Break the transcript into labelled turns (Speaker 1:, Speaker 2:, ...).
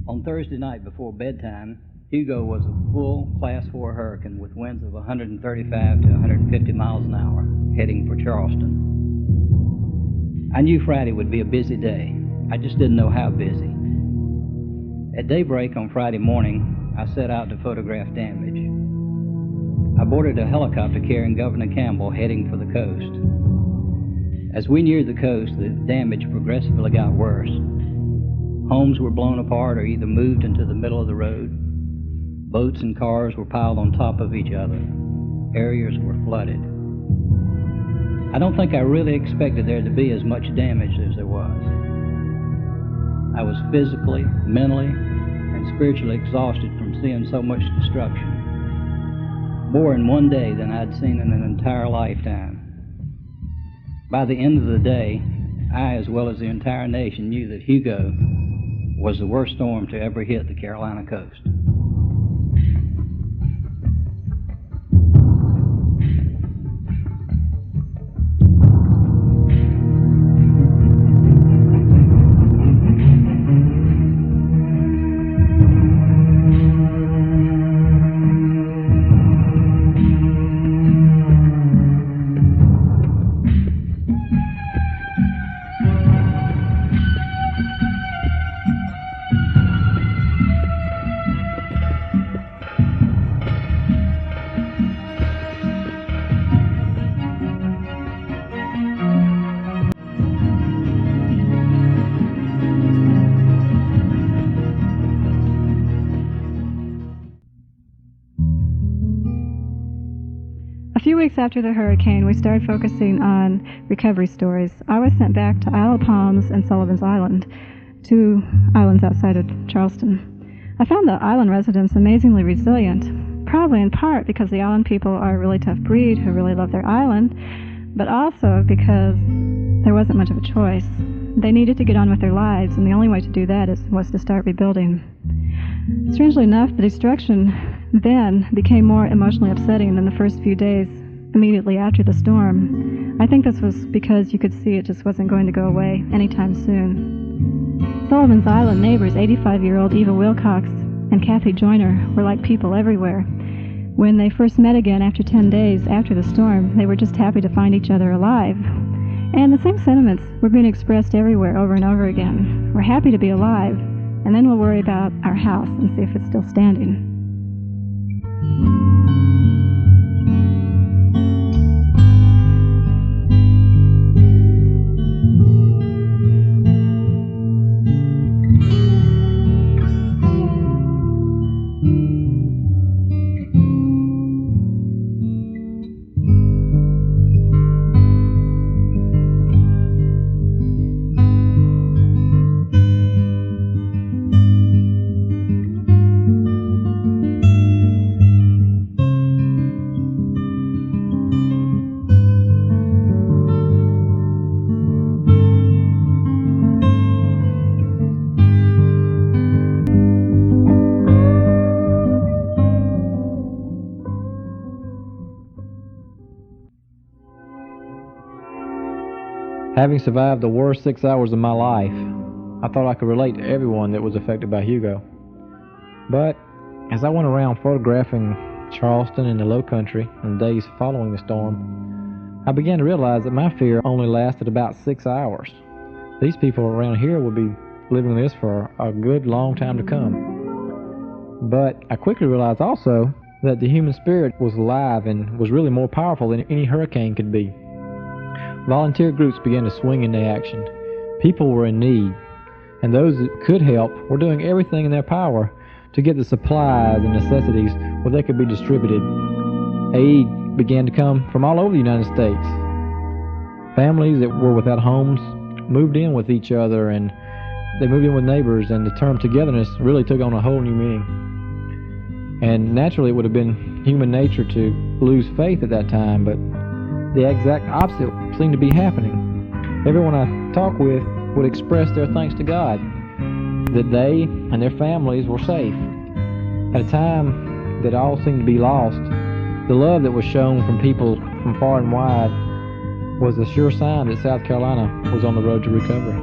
Speaker 1: On Thursday night before bedtime, Hugo was a full Class 4 hurricane with winds of 135 to 150 miles an hour, heading for Charleston. I knew Friday would be a busy day. I just didn't know how busy. At daybreak on Friday morning, I set out to photograph damage. I boarded a helicopter carrying Governor Campbell heading for the coast. As we neared the coast, the damage progressively got worse. Homes were blown apart or either moved into the middle of the road. Boats and cars were piled on top of each other. Areas were flooded. I don't think I really expected there to be as much damage as there was. I was physically, mentally, and spiritually exhausted from seeing so much destruction. More in one day than I'd seen in an entire lifetime. By the end of the day, I, as well as the entire nation, knew that Hugo was the worst storm to ever hit the Carolina coast.
Speaker 2: A few weeks after the hurricane, we started focusing on recovery stories. I was sent back to Isle of Palms and Sullivan's Island, 2 islands outside of Charleston. I found the island residents amazingly resilient, probably in part because the island people are a really tough breed who really love their island, but also because there wasn't much of a choice. They needed to get on with their lives, and the only way to do that was to start rebuilding. Strangely enough, the destruction then became more emotionally upsetting than the first few days immediately after the storm. I think this was because you could see it just wasn't going to go away anytime soon. Sullivan's Island neighbors, 85-year-old Eva Wilcox and Kathy Joyner, were like people everywhere. When they first met again after 10 days after the storm, they were just happy to find each other alive. And the same sentiments were being expressed everywhere over and over again. We're happy to be alive, and then we'll worry about our house and see if it's still standing.
Speaker 3: Having survived the worst 6 hours of my life, I thought I could relate to everyone that was affected by Hugo. But as I went around photographing Charleston and the Low Country in the days following the storm, I began to realize that my fear only lasted about 6 hours. These people around here would be living this for a good long time to come. But I quickly realized also that the human spirit was alive and was really more powerful than any hurricane could be. Volunteer groups began to swing into action. People were in need, and those that could help were doing everything in their power to get the supplies and necessities where they could be distributed. Aid began to come from all over the United States. Families that were without homes moved in with each other, and they moved in with neighbors, and the term togetherness really took on a whole new meaning. And naturally it would have been human nature to lose faith at that time, but the exact opposite seemed to be happening. Everyone I talked with would express their thanks to God that they and their families were safe. At a time that all seemed to be lost, the love that was shown from people from far and wide was a sure sign that South Carolina was on the road to recovery.